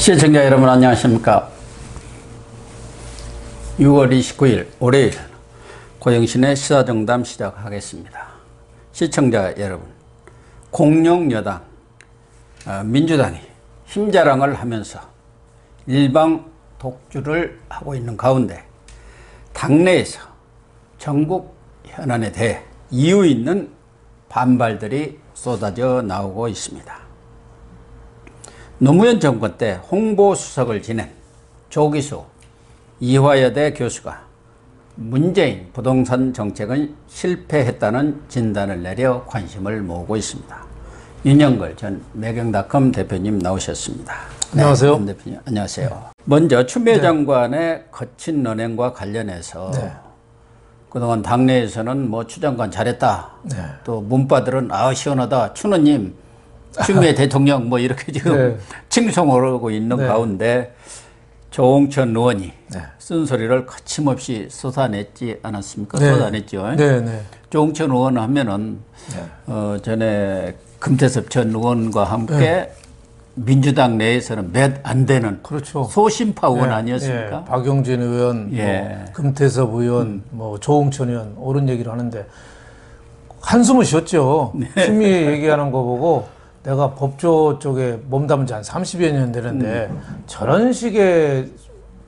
시청자 여러분 안녕하십니까. 6월 29일 월요일 고영신의 시사정담 시작하겠습니다. 시청자 여러분, 공룡 여당 민주당이 힘자랑을 하면서 일방 독주를 하고 있는 가운데 당내에서 전국 현안에 대해 이유 있는 반발들이 쏟아져 나오고 있습니다. 노무현 정권 때 홍보수석을 지낸 조기수 이화여대 교수가 문재인 부동산 정책은 실패했다는 진단을 내려 관심을 모으고 있습니다. 윤영걸 전 매경닷컴 대표님 나오셨습니다. 안녕하세요. 네, 대표님 안녕하세요. 먼저 추미애 장관의 거친 언행과 관련해서 그동안 당내에서는 뭐 추 장관 잘했다. 또 문바들은 시원하다. 추노님 추미애 대통령 뭐 이렇게 지금 칭송을 하고 있는 가운데 조홍천 의원이 쓴소리를 거침없이 쏟아냈지 않았습니까? 쏟아냈죠. 조홍천 의원 하면은 전에 금태섭 전 의원과 함께 민주당 내에서는 몇 안 되는 소심파 의원 아니었습니까? 박용진 의원, 뭐 금태섭 의원, 뭐 조홍천 의원 옳은 얘기를 하는데 한숨을 쉬었죠. 추미애 얘기하는 거 보고 내가 법조 쪽에 몸담은 지 한 30여 년 되는데 저런 식의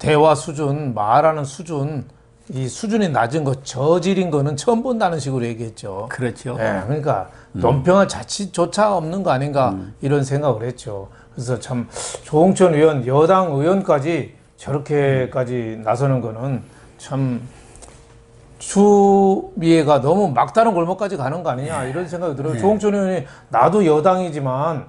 대화 수준, 말하는 수준, 이 수준이 낮은 거, 저질인 거는 처음 본다는 식으로 얘기했죠. 그렇죠. 그러니까 논평할 자치조차 없는 거 아닌가 이런 생각을 했죠. 그래서 참 조홍천 의원, 여당 의원까지 저렇게까지 나서는 거는 참 추미애가 너무 막다른 골목까지 가는 거 아니냐 이런 생각이 들어요. 조홍천 의원이 나도 여당이지만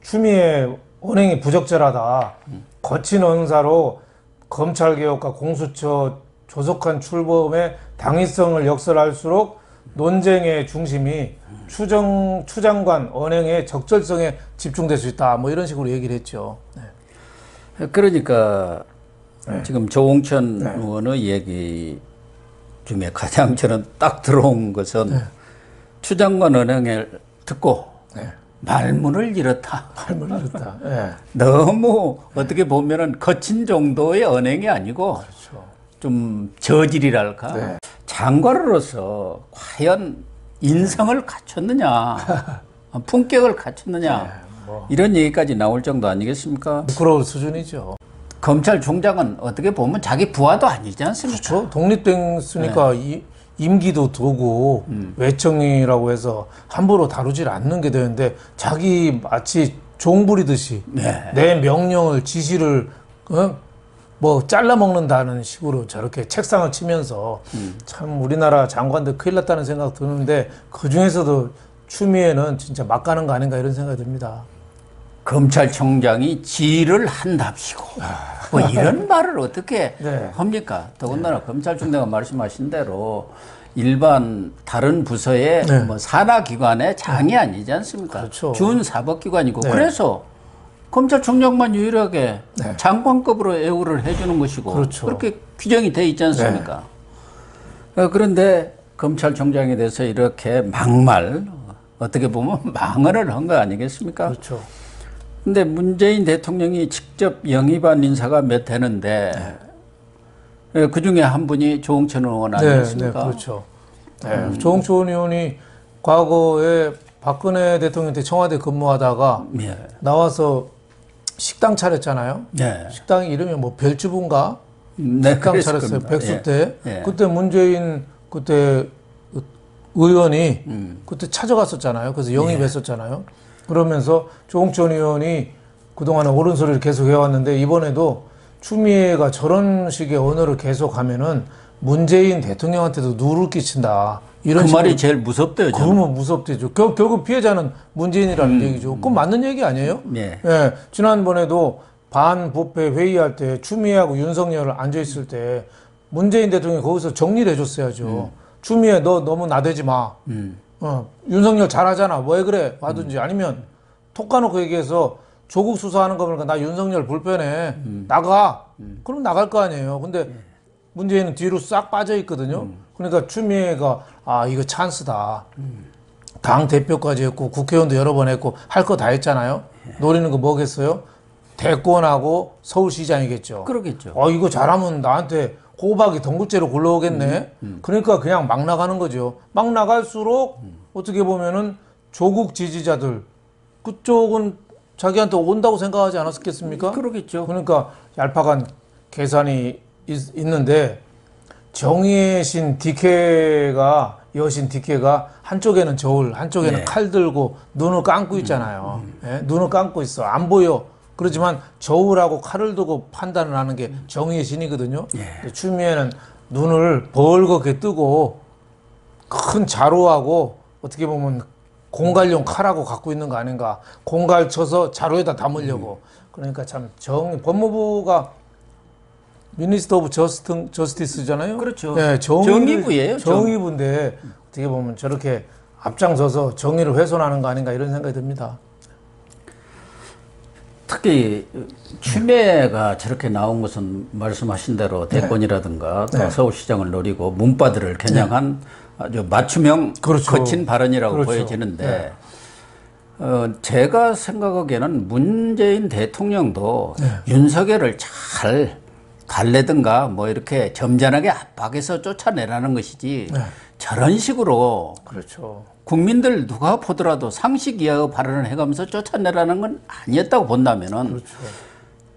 추미애 언행이 부적절하다. 거친 언사로 검찰개혁과 공수처 조속한 출범의 당위성을 역설할수록 논쟁의 중심이 추 장관 언행의 적절성에 집중될 수 있다. 뭐 이런 식으로 얘기를 했죠. 그러니까 지금 조홍천 의원의 얘기 중에 가장 저는 딱 들어온 것은 추 장관 언행을 듣고 말문을 잃었다. 말문을 잃었다. 너무 어떻게 보면은 거친 정도의 언행이 아니고 좀 저질이랄까. 장관으로서 과연 인성을 갖췄느냐, 품격을 갖췄느냐 이런 얘기까지 나올 정도 아니겠습니까? 부끄러울 수준이죠. 검찰총장은 어떻게 보면 자기 부하도 아니지 않습니까? 그렇죠. 독립됐으니까 임기도 두고 외청이라고 해서 함부로 다루질 않는 게 되는데 자기 마치 종 부리듯이 내 명령을 지시를 뭐 잘라먹는다는 식으로 저렇게 책상을 치면서 참 우리나라 장관들 큰일 났다는 생각 드는데 그중에서도 추미애는 진짜 막 가는 거 아닌가 이런 생각이 듭니다. 검찰총장이 지휘를 한답시고 뭐 이런 말을 어떻게 합니까? 더군다나 검찰총장가 말씀하신 대로 일반 다른 부서의 뭐 산하기관의 장이 아니지 않습니까? 준사법기관이고 그래서 검찰총장만 유일하게 장관급으로 애우를 해주는 것이고 그렇게 규정이 돼 있지 않습니까? 그런데 검찰총장에 대해서 이렇게 막말 어떻게 보면 망언을 한 거 아니겠습니까? 근데 문재인 대통령이 직접 영입한 인사가 몇 되는데 그 중에 한 분이 조홍천 의원 아니었습니까? 조홍천 의원이 과거에 박근혜 대통령 때 청와대 근무하다가 나와서 식당 차렸잖아요. 식당 이름이 뭐 별주부인가? 식당 차렸어요. 백수 때. 그때 문재인 그때 의원이 그때 찾아갔었잖아요. 그래서 영입했었잖아요. 그러면서 조홍천 의원이 그동안에 옳은 소리를 계속 해왔는데 이번에도 추미애가 저런 식의 언어를 계속하면은 문재인 대통령한테도 누를 끼친다. 이런 그 말이 제일 무섭대요. 그러면 무섭대죠. 결국 피해자는 문재인이라는 얘기죠. 그건 맞는 얘기 아니에요? 지난번에도 반부패 회의할 때 추미애하고 윤석열 앉아있을 때 문재인 대통령이 거기서 정리를 해줬어야죠. 추미애 너 너무 나대지 마. 윤석열 잘하잖아. 왜 그래? 하든지 아니면 톡 까놓고 얘기해서 조국 수사하는 거 보니까 나 윤석열 불편해. 나가. 그럼 나갈 거 아니에요. 근데 문재인은 뒤로 싹 빠져 있거든요. 그러니까 추미애가 이거 찬스다. 당 대표까지 했고 국회의원도 여러 번 했고 할 거 다 했잖아요. 노리는 거 뭐겠어요? 대권하고 서울시장이겠죠. 그러겠죠. 이거 잘하면 나한테 호박이 덩굴째로 굴러오겠네. 그러니까 그냥 막 나가는 거죠. 막 나갈수록 어떻게 보면은 조국 지지자들 그쪽은 자기한테 온다고 생각하지 않았겠습니까? 그러겠죠. 그러니까 얄팍한 계산이 있는데 정의의 신 디케가 여신 디케가 한쪽에는 저울, 한쪽에는 칼 들고 눈을 감고 있잖아요. 예? 눈을 감고 있어. 안 보여. 그렇지만 저울하고 칼을 두고 판단을 하는 게 정의의 신이거든요. 추미애는 눈을 벌겋게 뜨고 큰 자루하고 어떻게 보면 공갈용 칼하고 갖고 있는 거 아닌가. 공갈 쳐서 자루에다 담으려고. 그러니까 참 법무부가 미니스터 오브 저스티스잖아요. 그렇죠. 네, 정의부예요. 정의부인데 어떻게 보면 저렇게 앞장서서 정의를 훼손하는 거 아닌가 이런 생각이 듭니다. 특히 추미애가 저렇게 나온 것은 말씀하신 대로 대권이라든가 또 서울시장을 노리고 문바들을 겨냥한 아주 맞춤형 거친 발언이라고 보여지는데 제가 생각하기에는 문재인 대통령도 윤석열을 잘 달래든가 뭐 이렇게 점잖하게 압박해서 쫓아내라는 것이지 저런 식으로 국민들 누가 보더라도 상식 이하의 발언을 해가면서 쫓아내라는 건 아니었다고 본다면은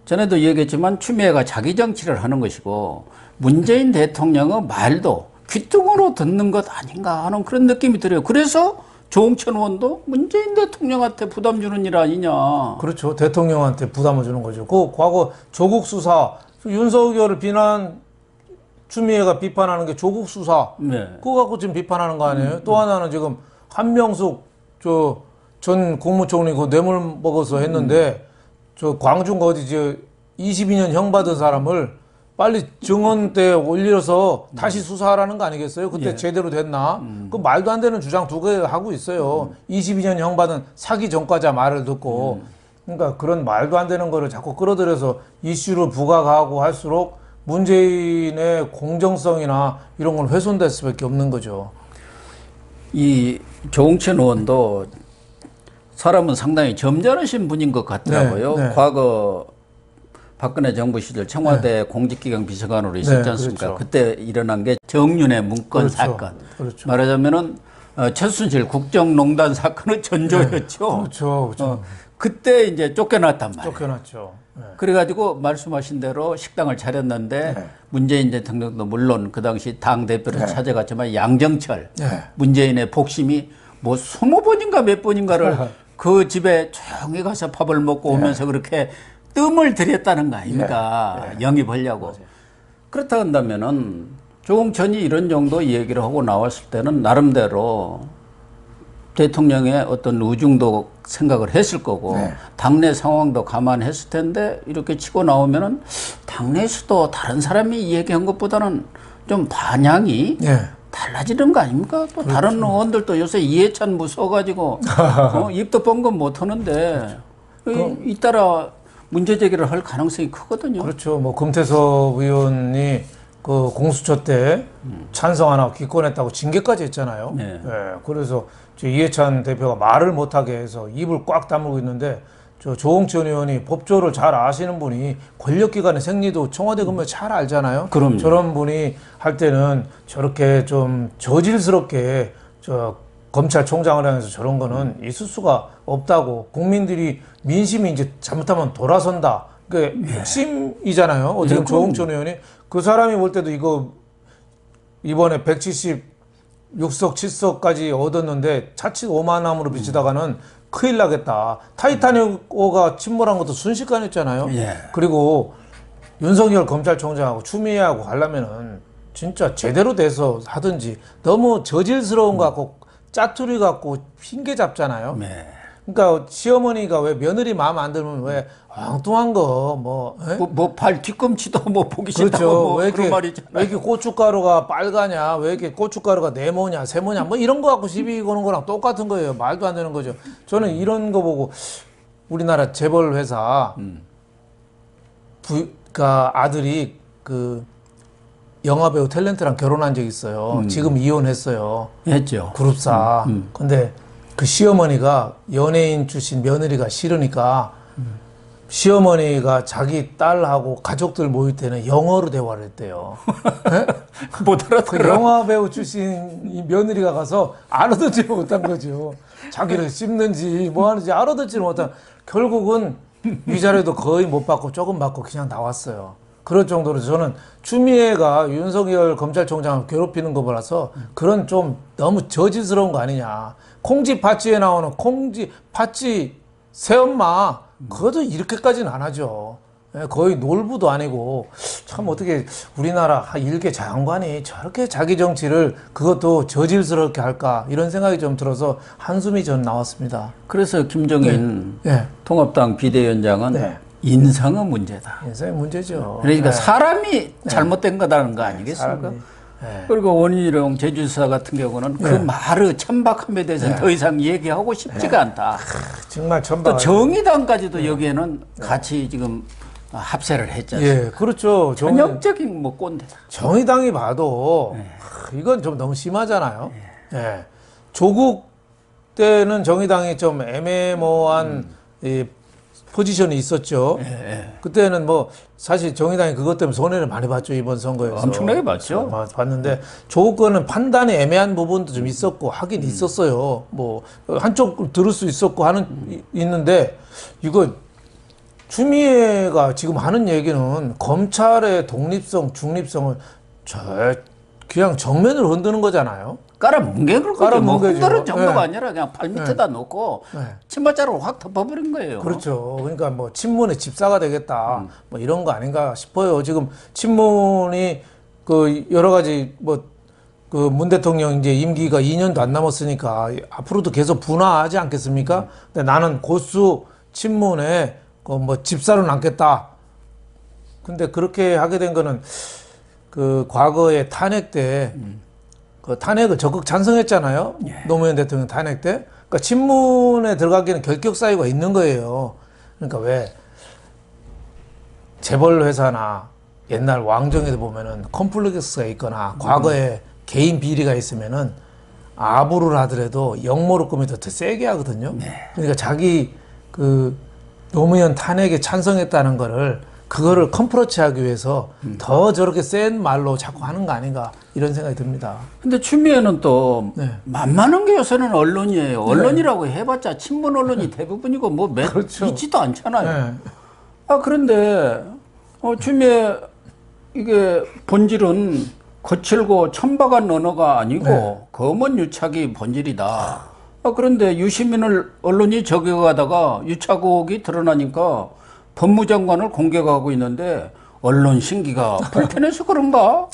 전에도 얘기했지만 추미애가 자기 정치를 하는 것이고 문재인 대통령의 말도 귓등으로 듣는 것 아닌가 하는 그런 느낌이 들어요. 그래서 조홍천 의원도 문재인 대통령한테 부담 주는 일 아니냐. 그렇죠. 대통령한테 부담을 주는 거죠. 그 과거 조국 수사 윤석열을 추미애가 비판하는 게 조국 수사. 그거 갖고 지금 비판하는 거 아니에요? 또 하나는 지금 한명숙 전 국무총리 그 뇌물 먹어서 했는데 저 광주인가 어디지 22년 형 받은 사람을 빨리 증언대에 올려서 다시 수사하라는 거 아니겠어요? 그때 제대로 됐나? 그 말도 안 되는 주장 두 개 하고 있어요. 22년 형 받은 사기 전과자 말을 듣고. 그러니까 그런 말도 안 되는 거를 자꾸 끌어들여서 이슈를 부각하고 할수록 문재인의 공정성이나 이런 건 훼손될 수밖에 없는 거죠. 이 조홍천 의원도 사람은 상당히 점잖으신 분인 것 같더라고요. 과거 박근혜 정부 시절 청와대 공직기강 비서관으로 있었지 않습니까? 그때 일어난 게 정윤회 문건 사건. 말하자면은 최순실 국정농단 사건의 전조였죠. 그때 이제 쫓겨났단 말이에요. 쫓겨났죠. 그래가지고 말씀하신 대로 식당을 차렸는데 문재인 대통령도 물론 그 당시 당 대표를 찾아갔지만 양정철 문재인의 복심이 뭐 20번인가 몇 번인가를 그 집에 조용히 가서 밥을 먹고 오면서 그렇게 뜸을 들였다는 거 아닙니까? 영입하려고. 그렇다 한다면은 조홍천이 이런 정도 얘기를 하고 나왔을 때는 나름대로 대통령의 어떤 의중도 생각을 했을 거고 당내 상황도 감안했을 텐데 이렇게 치고 나오면은 당내에서도 다른 사람이 얘기한 것보다는 좀 반향이 달라지는 거 아닙니까? 또 다른 의원들도 요새 이해찬 무서워가지고 입도 뻥긋 못 하는데 잇따라 문제 제기를 할 가능성이 크거든요. 그렇죠. 뭐 금태섭 의원이 그 공수처 때 찬성 안 하고 기권했다고 징계까지 했잖아요. 그래서 이해찬 대표가 말을 못하게 해서 입을 꽉 다물고 있는데 조홍천 의원이 법조를 잘 아시는 분이 권력기관의 생리도 청와대 근무에 잘 알잖아요. 그럼요. 저런 분이 할 때는 저렇게 좀 저질스럽게 검찰총장을 하면서 저런 거는 있을 수가 없다고. 국민들이 민심이 이제 잘못하면 돌아선다. 그게 핵심이잖아요. 어떻게 조홍천 의원이 그 사람이 볼 때도 이거 이번에 176석 7석까지 얻었는데 자칫 오만함으로 비치다가는 큰일 나겠다. 타이타닉호가 침몰한 것도 순식간이었잖아요. 그리고 윤석열 검찰총장하고 추미애하고 가려면은 진짜 제대로 돼서 하든지 너무 저질스러운 거 갖고 짜투리 갖고 핑계 잡잖아요. 그러니까 시어머니가 왜 며느리 마음 안 들면 왜 엉뚱한 거 뭐 발 뒤꿈치도 뭐 보기 싫다고 그렇죠. 뭐 왜 이렇게, 그런 말이잖아요. 왜 이렇게 고춧가루가 빨가냐, 왜 이렇게 고춧가루가 네모냐, 세모냐, 뭐 이런 거 갖고 시비 거는 거랑 똑같은 거예요. 말도 안 되는 거죠. 저는 이런 거 보고 우리나라 재벌 회사 그러니까 아들이 그 영화배우 탤런트랑 결혼한 적이 있어요. 지금 이혼했어요. 했죠. 그룹사. 근데 그 시어머니가 연예인 출신 며느리가 싫으니까 시어머니가 자기 딸하고 가족들 모일 때는 영어로 대화를 했대요. 네? 못 그 알아들어. 영화 배우 출신 이 며느리가 가서 알아듣지 못한 거죠. 자기를 씹는지 뭐 하는지 알아듣지 못한. 결국은 위자료도 거의 못 받고 조금 받고 그냥 나왔어요. 그럴 정도로 저는 추미애가 윤석열 검찰총장을 괴롭히는 거 보라서 그런 좀 너무 저질스러운 거 아니냐. 콩지 팥쥐에 나오는 콩지 팥쥐 새엄마 그것도 이렇게까지는 안 하죠. 거의 놀부도 아니고 참 어떻게 우리나라 일개 장관이 저렇게 자기 정치를 그것도 저질스럽게 할까 이런 생각이 좀 들어서 한숨이 전 나왔습니다. 그래서 김종인 네. 통합당 비대위원장은 네. 인성은 문제다. 인생의 문제죠. 그러니까 네. 사람이 잘못된 거다는 거 아니겠습니까? 사람이. 네. 그리고 원희룡 제주지사 같은 경우는 그 말의 천박함에 대해서는 더 이상 얘기하고 싶지가 않다. 정말 또 천박. 정의당까지도 여기에는 같이 지금 합세를 했지 않습니까? 예, 그렇죠. 전형적인 뭐 꼰대다. 정의당이 봐도 이건 좀 너무 심하잖아요. 예. 조국 때는 정의당이 좀 애매모호한 이 포지션이 있었죠. 그때는 뭐 사실 정의당이 그것 때문에 손해를 많이 봤죠, 이번 선거에서. 엄청나게 봤죠. 봤는데 조국 거는 판단이 애매한 부분도 좀 있었고 하긴 있었어요. 뭐 한쪽 들을 수 있었고 있는데 이거 추미애가 지금 하는 얘기는 검찰의 독립성, 중립성을 그냥 정면으로 흔드는 거잖아요. 깔아뭉개는 거죠. 뭐 깔아뭉개죠. 흔드는 정도가 네. 아니라 그냥 발밑에다 놓고 네. 침발자로 확 덮어버린 거예요. 그렇죠. 그러니까 뭐 친문의 집사가 되겠다. 뭐 이런 거 아닌가 싶어요. 지금 친문이 그 여러 가지 뭐 그 문 대통령 이제 임기가 2년도 안 남았으니까 앞으로도 계속 분화하지 않겠습니까? 근데 나는 고수 친문에 그 뭐 집사로 남겠다. 근데 그렇게 하게 된 거는 그 과거에 탄핵 때 그 탄핵을 적극 찬성했잖아요. 노무현 대통령 탄핵 때. 그러니까 친문에 들어가기는 결격 사유가 있는 거예요. 그러니까 왜 재벌 회사나 옛날 왕정에도 보면은 컴플렉스가 있거나 과거에 개인 비리가 있으면은 아부를 하더라도 역모를 꾸미도 더 세게 하거든요. 그러니까 자기 그 노무현 탄핵에 찬성했다는 거를 그거를 컴프로치하기 위해서 더 저렇게 센 말로 자꾸 하는 거 아닌가 이런 생각이 듭니다. 근데 추미애는 또 네. 만만한 게 요새는 언론이에요. 언론이라고 해봤자 친문 언론이 대부분이고 뭐 그렇죠. 있지도 않잖아요. 네. 아 그런데 추미애 이게 본질은 거칠고 천박한 언어가 아니고 검은 유착이 본질이다. 아 그런데 유시민을 언론이 저격하다가 유착국이 드러나니까 법무장관을 공격하고 있는데 언론 신기가 불편해서 그런가?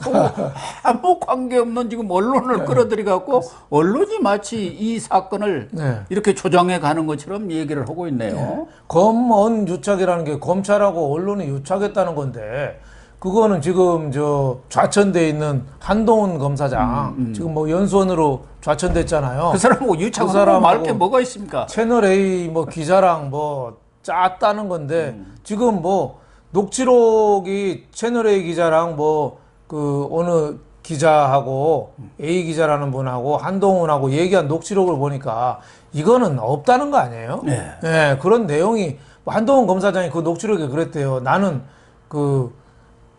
아무 관계없는 지금 언론을 끌어들여갖고 언론이 마치 이 사건을 이렇게 조장해 가는 것처럼 얘기를 하고 있네요. 검언 유착이라는 게 검찰하고 언론이 유착했다는 건데 그거는 지금 저 좌천돼 있는 한동훈 검사장 지금 뭐 연수원으로 좌천됐잖아요. 그 사람하고 유착하고 말 게 뭐가 있습니까? 채널 A 뭐 기자랑 뭐 짰다는 건데 지금 뭐 녹취록이 채널 A 기자랑 뭐 그 어느 기자하고 A 기자라는 분하고 한동훈하고 얘기한 녹취록을 보니까 이거는 없다는 거 아니에요? 네, 그런 내용이 뭐 한동훈 검사장이 그 녹취록에 그랬대요. 나는 그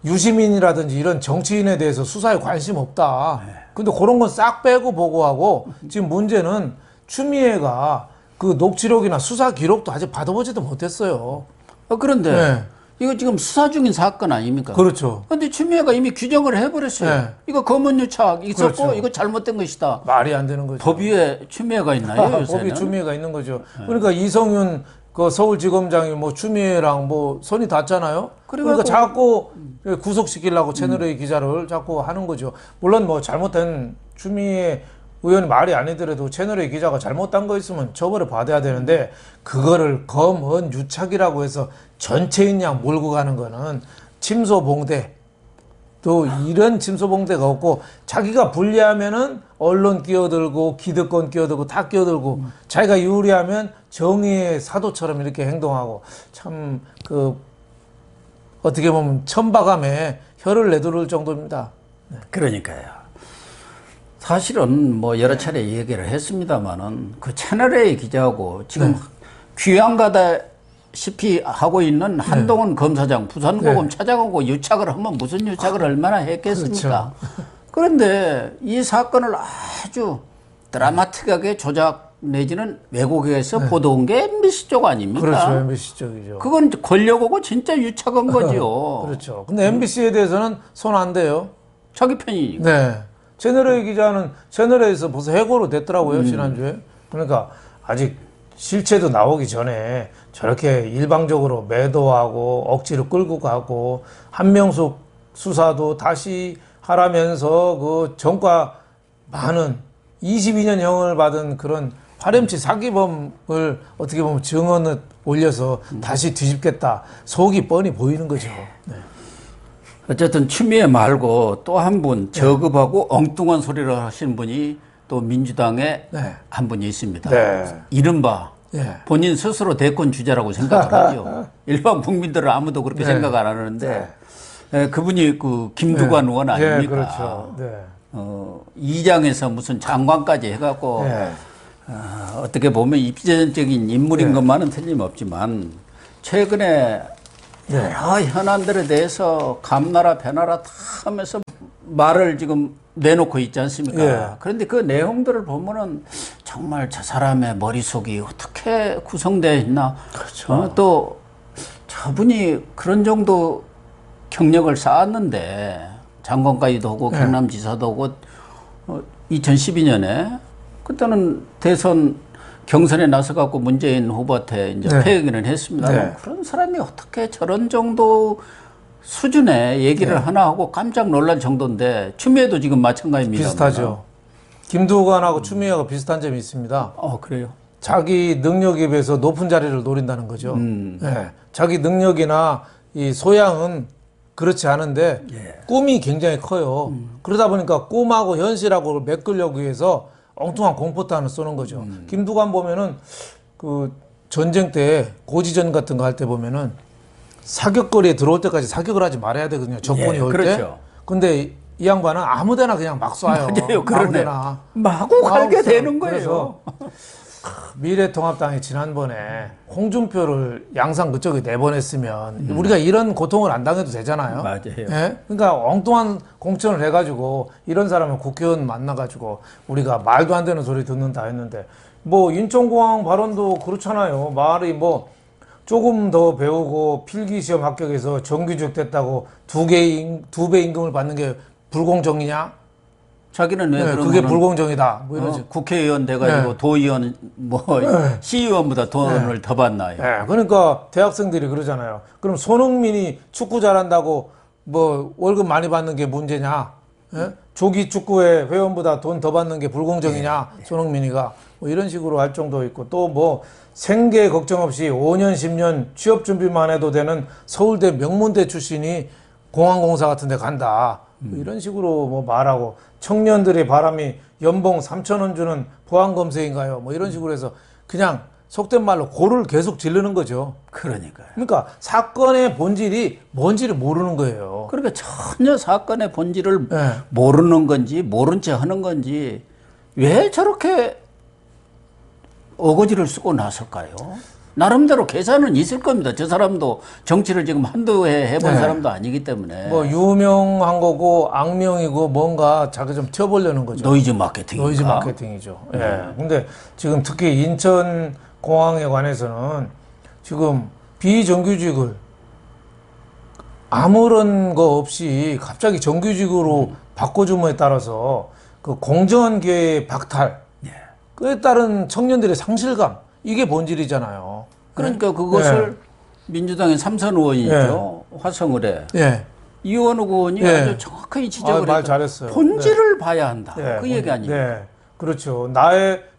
유시민이라든지 이런 정치인에 대해서 수사에 관심 없다. 근데 그런 건 싹 빼고 보고하고 지금 문제는 추미애가 그 녹취록이나 수사 기록도 아직 받아보지도 못했어요. 그런데 이거 지금 수사 중인 사건 아닙니까? 그렇죠. 근데 추미애가 이미 규정을 해버렸어요. 이거 검은 유착 있었고 그렇죠. 이거 잘못된 것이다. 말이 안 되는 거죠. 법 위에 추미애가 있나요? 요새는? 법이 추미애가 있는 거죠. 그러니까 이성윤 그 서울지검장이 뭐 추미애랑 뭐 손이 닿잖아요. 그러니까 자꾸 구속시키려고 채널A 기자를 자꾸 하는 거죠. 물론 뭐 잘못된 추미애 의원이 말이 아니더라도 채널A 기자가 잘못한 거 있으면 처벌을 받아야 되는데 그거를 검언 유착이라고 해서 전체인 양 몰고 가는 거는 침소봉대. 또 이런 침소봉대가 없고 자기가 불리하면은 언론 끼어들고 기득권 끼어들고 다 끼어들고 자기가 유리하면 정의의 사도처럼 이렇게 행동하고 참 그 어떻게 보면 천박함에 혀를 내두를 정도입니다. 그러니까요. 사실은 뭐 여러 차례 얘기를 했습니다만은 그 채널A 기자하고 지금 귀양가다 알다시피 하고 있는 한동훈 검사장 부산고검 찾아가고 유착을 하면 무슨 유착을 얼마나 했겠습니까? 그렇죠. 그런데 이 사건을 아주 드라마틱하게 조작 내지는 외국에서 보도한 게 MBC 쪽 아닙니까? 그렇죠. MBC 쪽이죠. 그건 권력하고 진짜 유착한 거죠. 그렇죠. 근데 MBC에 대해서는 손 안 대요. 자기 편이니까. 네. 채널A 기자는 채널A에서 벌써 해고로 됐더라고요, 지난주에. 그러니까 아직 실체도 나오기 전에 저렇게 일방적으로 매도하고 억지로 끌고 가고 한명숙 수사도 다시 하라면서 그 전과 많은 22년형을 받은 그런 파렴치 사기범을 어떻게 보면 증언을 올려서 다시 뒤집겠다. 속이 뻔히 보이는 거죠. 네. 어쨌든 추미애 말고 또 한 분 저급하고 엉뚱한 소리를 하시는 분이 또 민주당에 한 분이 있습니다. 네. 이른바 본인 스스로 대권 주자라고 생각을 하죠. 일반 국민들은 아무도 그렇게 생각 안 하는데 그분이 그 김두관 의원 아닙니까? 그렇죠. 이장에서 무슨 장관까지 해갖고 어떻게 보면 입지적인 인물인 것만은 틀림없지만 최근에 여러 현안들에 대해서 감나라 배나라 다 하면서 말을 지금 내놓고 있지 않습니까? 그런데 그 내용들을 보면은 정말 저 사람의 머릿속이 어떻게 구성되어 있나. 그렇죠. 또 저분이 그런 정도 경력을 쌓았는데 장관까지도 하고 경남지사도 하고 2012년에 그때는 대선 경선에 나서갖고 문재인 후보한테 이제 패기는 했습니다. 그런 사람이 어떻게 저런 정도 수준의 얘기를 하나 하고 깜짝 놀랄 정도인데 추미애도 지금 마찬가지입니다. 비슷하죠. 김두관하고 추미애가 비슷한 점이 있습니다. 그래요? 자기 능력에 비해서 높은 자리를 노린다는 거죠. 자기 능력이나 이 소양은 그렇지 않은데 꿈이 굉장히 커요. 그러다 보니까 꿈하고 현실하고 메꾸려고 해서 엉뚱한 공포탄을 쏘는 거죠. 김두관 보면은 그 전쟁 때 고지전 같은 거 할 때 보면은 사격거리에 들어올 때까지 사격을 하지 말아야 되거든요. 적군이 올 때. 그렇죠. 근데 이 양반은 아무데나 그냥 막 쏴요. 맞아요. 아무데나. 마구 갈게 되는 거예요. 미래통합당이 지난번에 홍준표를 양산 그쪽에 내보냈으면 우리가 이런 고통을 안 당해도 되잖아요. 맞아요. 그러니까 엉뚱한 공천을 해가지고 이런 사람을 국회의원 만나가지고 우리가 말도 안 되는 소리 듣는다 했는데 뭐 인천공항 발언도 그렇잖아요. 말이 뭐 조금 더 배우고 필기시험 합격해서 정규직 됐다고 두 배 임금을 받는 게 불공정이냐? 자기는 왜 그런 그게 불공정이다. 뭐 이런 국회의원 돼가지고 도의원 뭐 시의원보다 돈을 더 받나요? 그러니까 대학생들이 그러잖아요. 그럼 손흥민이 축구 잘한다고 뭐 월급 많이 받는 게 문제냐? 조기 축구회 회원보다 돈 더 받는 게 불공정이냐? 손흥민이가 뭐 이런 식으로 할 정도 있고 또 뭐 생계 걱정 없이 5년 10년 취업 준비만 해도 되는 서울대 명문대 출신이 공항공사 같은 데 간다. 뭐 이런 식으로 뭐 말하고 청년들의 바람이 연봉 3,000원 주는 보안검색인가요? 뭐 이런 식으로 해서 그냥 속된 말로 고를 계속 지르는 거죠. 그러니까요. 그러니까 사건의 본질이 뭔지를 모르는 거예요. 그러니까 전혀 사건의 본질을 모르는 건지 모른 채 하는 건지 왜 저렇게 어거지를 쓰고 나설까요? 나름대로 계산은 있을 겁니다. 저 사람도 정치를 지금 한두 해 해본 사람도 아니기 때문에. 뭐 유명한 거고 악명이고 뭔가 자기 좀 튀어보려는 거죠. 노이즈 마케팅. 노이즈 마케팅이죠. 근데 지금 특히 인천 공항에 관해서는 지금 비정규직을 아무런 거 없이 갑자기 정규직으로 바꿔줌에 따라서 그 공정한 기회의 박탈, 그에 따른 청년들의 상실감, 이게 본질이잖아요. 그러니까 그것을 민주당의 삼선 의원이죠. 화성을 해. 이원욱 의원이 아주 정확하게 지적을 말 잘했어요. 본질을 봐야 한다. 그 얘기 아니에요. 그렇죠.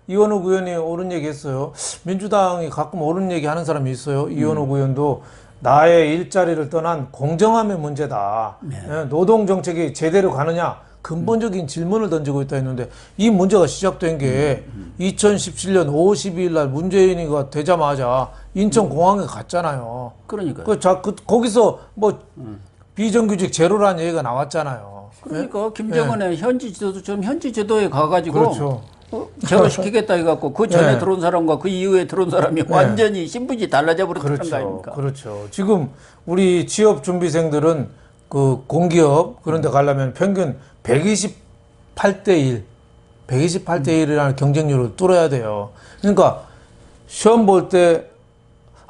이원욱 의원이 옳은 얘기 했어요. 민주당이 가끔 옳은 얘기 하는 사람이 있어요. 이원욱 의원도 나의 일자리를 떠난 공정함의 문제다. 노동정책이 제대로 가느냐. 근본적인 질문을 던지고 있다 했는데 이 문제가 시작된 게 2017년 5월 12일 날 문재인이가 되자마자 인천공항에 갔잖아요. 그러니까요. 거기서 뭐 비정규직 제로라는 얘기가 나왔잖아요. 그러니까 김정은의 현지 지도도 좀 현지 지도에 가가지고 그렇죠. 제가 시키겠다 해갖고 그 전에 들어온 사람과 그 이후에 들어온 사람이 완전히 신분이 달라져 버렸다는 거 아닙니까? 그렇죠. 지금 우리 취업 준비생들은 그 공기업 그런 데 가려면 평균 128대 1, 128대 1이라는 경쟁률을 뚫어야 돼요. 그러니까 시험 볼 때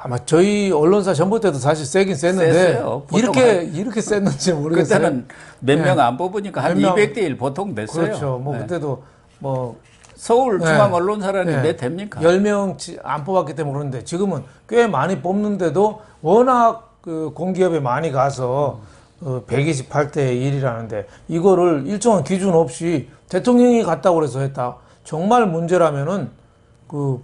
아마 저희 언론사 시험 볼 때도 사실 세긴 셌는데 이렇게 셌는지 모르겠어요. 그때는 몇 명 안 뽑으니까 한 200대 1 보통 됐어요. 그렇죠. 뭐 그때도 뭐 서울 중앙 언론사라는 몇 됩니까? 10명 안 뽑았기 때문에 그런데 지금은 꽤 많이 뽑는데도 워낙 그 공기업에 많이 가서 128대 1이라는데 이거를 일정한 기준 없이 대통령이 갔다고 그래서 했다. 정말 문제라면은 그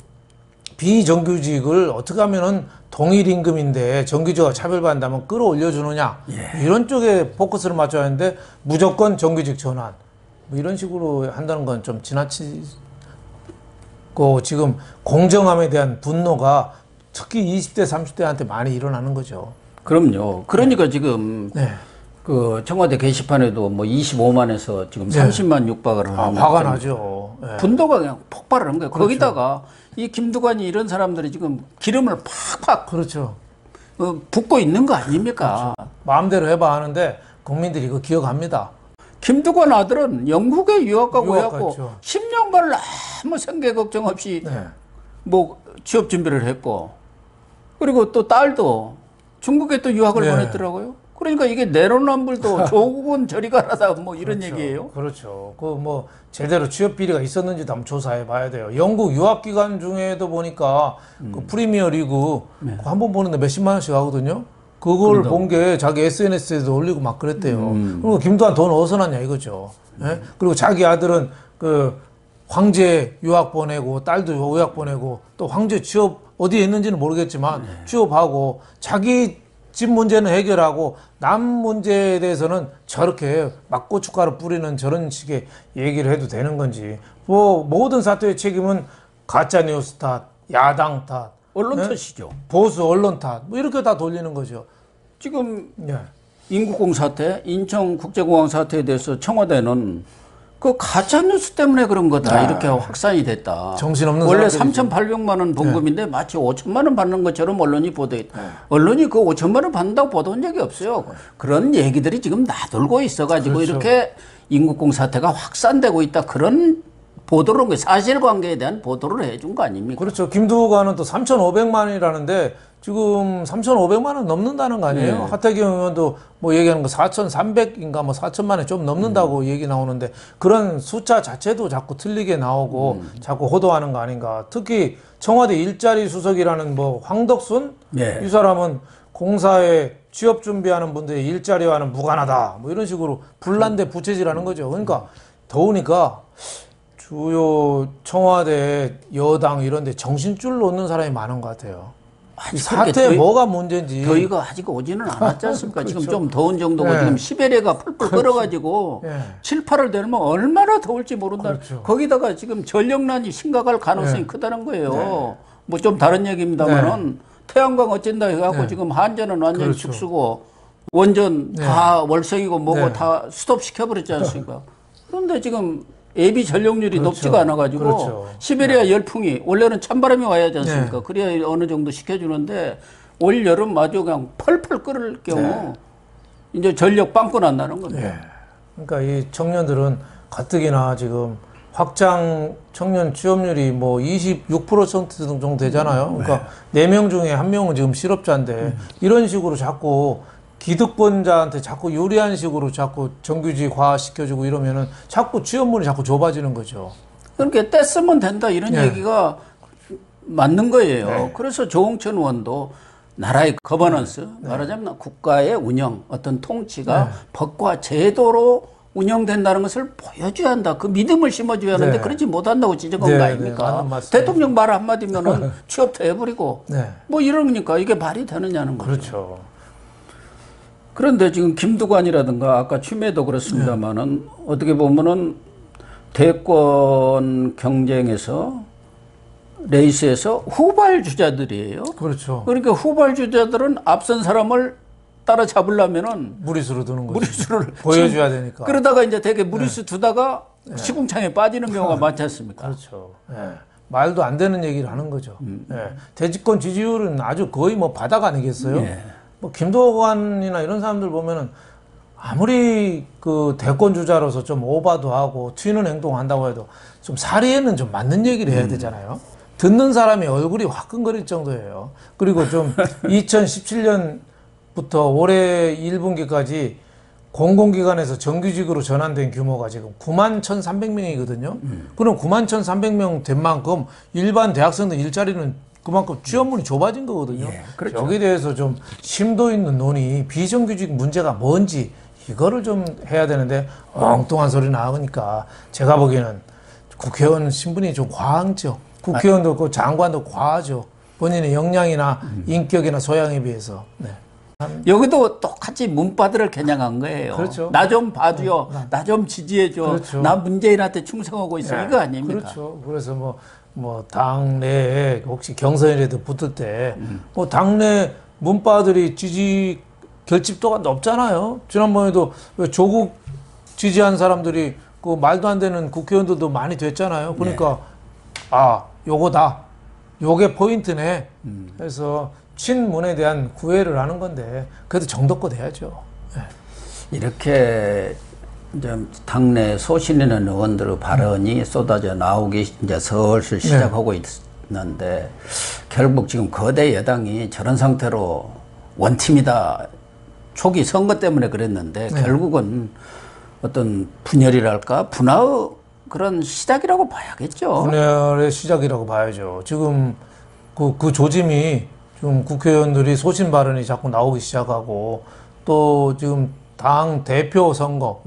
비정규직을 어떻게 하면은 동일 임금인데 정규직과 차별받는다면 끌어올려 주느냐 이런 쪽에 포커스를 맞춰야 하는데 무조건 정규직 전환 뭐 이런 식으로 한다는 건 좀 지나치고 지금 공정함에 대한 분노가 특히 20대 30대한테 많이 일어나는 거죠. 그럼요. 그러니까 지금 그 청와대 게시판에도 뭐 25만에서 지금 30만 육박을 하는 화가 나죠. 분노가 그냥 폭발을 한 거예요. 그렇죠. 거기다가 이 김두관이 이런 사람들이 지금 기름을 팍팍 그렇죠. 붓고 있는 거 아닙니까? 그렇죠. 마음대로 해봐 하는데 국민들이 그거 기억합니다. 김두관 아들은 영국에 유학 가고 해갖고 갔죠. 10년간 아무 생계 걱정 없이 뭐 취업 준비를 했고 그리고 또 딸도 중국에 또 유학을 보냈더라고요. 그러니까 이게 내로남불도 조국은 저리 가라다 뭐 이런 얘기예요. 그렇죠. 그 뭐 제대로 취업 비리가 있었는지도 한번 조사해 봐야 돼요. 영국 유학 기간 중에도 보니까 그 프리미어 리그 한번 보는데 몇십만 원씩 하거든요. 그걸 본 게 자기 SNS에도 올리고 막 그랬대요. 그리고 김두한 돈 어디서 났냐 이거죠. 그리고 자기 아들은 그 황제 유학 보내고 딸도 유학 보내고 또 황제 취업 어디에 있는지는 모르겠지만 취업하고 자기 집 문제는 해결하고 남 문제에 대해서는 저렇게 막 고춧가루 뿌리는 저런 식의 얘기를 해도 되는 건지 뭐 모든 사태의 책임은 가짜뉴스 탓, 야당 탓, 언론 탓이죠. 보수 언론 탓 뭐 이렇게 다 돌리는 거죠. 지금 인국공 사태, 인천국제공항 사태에 대해서 청와대는 그 가짜뉴스 때문에 그런 거다 이렇게 확산이 됐다. 정신없는 원래 사람들이죠. 3,800만 원 봉급인데 마치 5천만 원 받는 것처럼 언론이 보도했다. 언론이 그 5천만 원 받는다고 보도한 적이 없어요. 그런 얘기들이 지금 나돌고 있어가지고 이렇게 인국공 사태가 확산되고 있다. 그런 보도를 한 거예요. 사실관계에 대한 보도를 해준 거 아닙니까? 그렇죠. 김두관은 또 3,500만이라는데 지금 3,500만 원 넘는다는 거 아니에요? 하태경 의원도 뭐 얘기하는 거 4,300인가 뭐 4천만에 좀 넘는다고 얘기 나오는데 그런 숫자 자체도 자꾸 틀리게 나오고 자꾸 호도하는 거 아닌가. 특히 청와대 일자리 수석이라는 뭐 황덕순 이 사람은 공사에 취업 준비하는 분들의 일자리와는 무관하다. 뭐 이런 식으로 불난데 부채질하는 거죠. 그러니까 더우니까 주요 청와대 여당 이런 데 정신줄 놓는 사람이 많은 것 같아요. 이 사태에 뭐가 문제인지. 더위가 아직 오지는 않았지 않습니까? 그렇죠. 지금 좀 더운 정도고 지금 시베리아가 풀풀 끓어가지고 7, 8월 되면 얼마나 더울지 모른다. 거기다가 지금 전력난이 심각할 가능성이 크다는 거예요. 뭐 좀 다른 얘기입니다만은 태양광 어쩐다 해갖고 지금 한전은 완전히 축수고 원전 다 월성이고 뭐고 다 스톱 시켜버렸지 않습니까? 그런데 지금 예비 전력률이 높지가 않아가지고 시베리아 열풍이 원래는 찬바람이 와야 하지 않습니까? 그래야 어느 정도 식혀주는데 올 여름 아주 그냥 펄펄 끓을 경우 이제 전력 빵꾸 난다는 겁니다. 그러니까 이 청년들은 가뜩이나 지금 확장 청년 취업률이 뭐 26% 정도 되잖아요. 그러니까 4명 중에 1명은 지금 실업자인데 이런 식으로 자꾸 기득권자한테 자꾸 유리한 식으로 자꾸 정규직화 시켜주고 이러면은 자꾸 취업문이 자꾸 좁아지는 거죠. 그러니까 떼쓰면 된다 이런 얘기가 맞는 거예요. 그래서 조홍천 의원도 나라의 거버넌스, 말하자면 국가의 운영, 어떤 통치가 법과 제도로 운영된다는 것을 보여줘야 한다. 그 믿음을 심어줘야 하는데 그렇지 못한다고 지적한 거 아닙니까? 대통령 말 한마디면은 취업도 해버리고 뭐 이러니까 이게 말이 되느냐는 거죠. 그렇죠. 그런데 지금 김두관이라든가 아까 추미애도 그렇습니다만은 어떻게 보면은 대권 경쟁에서 레이스에서 후발 주자들이에요. 그렇죠. 그러니까 후발 주자들은 앞선 사람을 따라잡으려면은 무리수로 두는 거죠. 무리수를 보여줘야 되니까. 그러다가 이제 되게 무리수 두다가 시궁창에 빠지는 경우가 많지 않습니까? 그렇죠. 예. 말도 안 되는 얘기를 하는 거죠. 예. 대집권 지지율은 아주 거의 뭐 바닥 아니겠어요? 예. 뭐 김도관이나 이런 사람들 보면은 아무리 그 대권 주자로서 좀 오바도 하고 튀는 행동한다고 해도 좀 사리에는 좀 맞는 얘기를 해야 되잖아요. 듣는 사람이 얼굴이 화끈거릴 정도예요. 그리고 좀 2017년부터 올해 1분기까지 공공기관에서 정규직으로 전환된 규모가 지금 91,300명이거든요. 그럼 91,300명 된 만큼 일반 대학생들 일자리는 그만큼 취업문이 좁아진 거거든요. 예, 그렇죠. 여기에 대해서 좀 심도 있는 논의, 비정규직 문제가 뭔지 이거를 좀 해야 되는데 엉뚱한 소리 나오니까 제가 보기에는 국회의원 신분이 좀 과하죠. 국회의원도 그렇고 장관도 과하죠. 본인의 역량이나 인격이나 소양에 비해서. 네. 여기도 똑같이 문바들을 겨냥한 거예요. 그렇죠. 나 좀 봐줘요. 나 좀 지지해줘. 그렇죠. 나 문재인한테 충성하고 있어. 네. 이거 아닙니까? 그렇죠. 그래서 뭐 당내에 혹시 경선이라도 붙을 때 뭐 당내 문바들이 지지 결집도가 높잖아요. 지난번에도 왜 조국 지지한 사람들이 그 말도 안 되는 국회의원들도 많이 됐잖아요. 그러니까 아 요거다. 요게 포인트네. 그래서 친문에 대한 구애를 하는 건데 그래도 정도껏 해야죠. 네. 이렇게 이제 당내 소신 있는 의원들의 발언이 쏟아져 나오기 이제 슬슬 시작하고 있는데 결국 지금 거대 여당이 저런 상태로 원팀이다. 초기 선거 때문에 그랬는데 결국은 어떤 분열이랄까 분화의 그런 시작이라고 봐야겠죠. 분열의 시작이라고 봐야죠. 지금 그 조짐이 지금 국회의원들이 소신 발언이 자꾸 나오기 시작하고 또 지금 당 대표 선거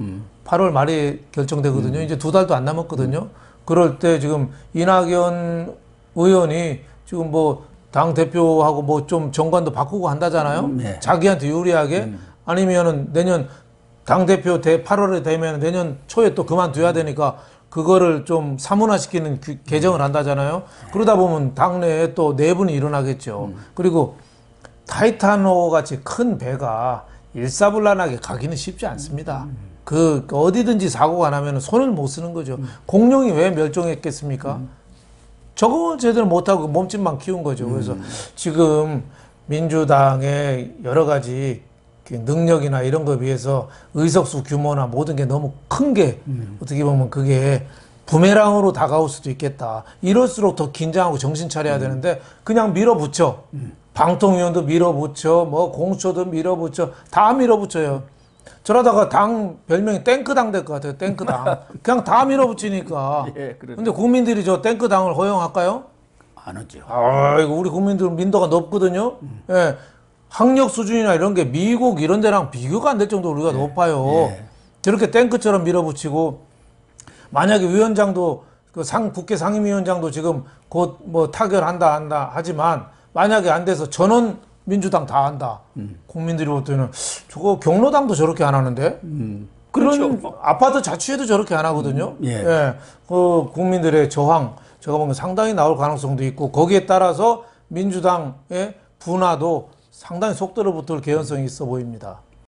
8월 말에 결정되거든요. 이제 2달도 안 남았거든요. 그럴 때 지금 이낙연 의원이 지금 뭐 당 대표하고 뭐 좀 정관도 바꾸고 한다잖아요. 네. 자기한테 유리하게 아니면은 내년 당 대표 8월에 되면 내년 초에 또 그만둬야 되니까 그거를 좀 사문화시키는 개정을 한다잖아요. 그러다 보면 당내에 또 내분이 일어나겠죠. 그리고 타이타노 같이 큰 배가 일사불란하게 가기는 쉽지 않습니다. 그 어디든지 사고가 나면 손을 못 쓰는 거죠. 공룡이 왜 멸종했겠습니까? 저거 제대로 못하고 몸집만 키운 거죠. 그래서 지금 민주당의 여러 가지 능력이나 이런 거에 비해서 의석수 규모나 모든 게 너무 큰 게 어떻게 보면 그게 부메랑으로 다가올 수도 있겠다. 이럴수록 더 긴장하고 정신 차려야 되는데 그냥 밀어붙여. 방통위원도 밀어붙여, 뭐 공수처도 밀어붙여, 다 밀어붙여요. 저러다가 당 별명이 탱크당 될 것 같아요. 탱크당. 그냥 다 밀어붙이니까. 예, 근데 국민들이 저 탱크당을 허용할까요? 안 하죠. 이거 우리 국민들 민도가 높거든요. 예. 학력 수준이나 이런 게 미국 이런 데랑 비교가 안 될 정도로 우리가 높아요. 예. 저렇게 탱크처럼 밀어붙이고 만약에 위원장도 국회 상임위원장도 지금 곧 뭐 타결한다 하지만 만약에 안 돼서 전원 민주당 다 한다. 국민들이 볼 때는 저거 경로당도 저렇게 안 하는데 그런 그렇죠. 아파트 자치회도 저렇게 안 하거든요. 예. 그 국민들의 저항 제가 보면 상당히 나올 가능성도 있고 거기에 따라서 민주당의 분화도 상당히 속도를 붙을 개연성이 있어 보입니다.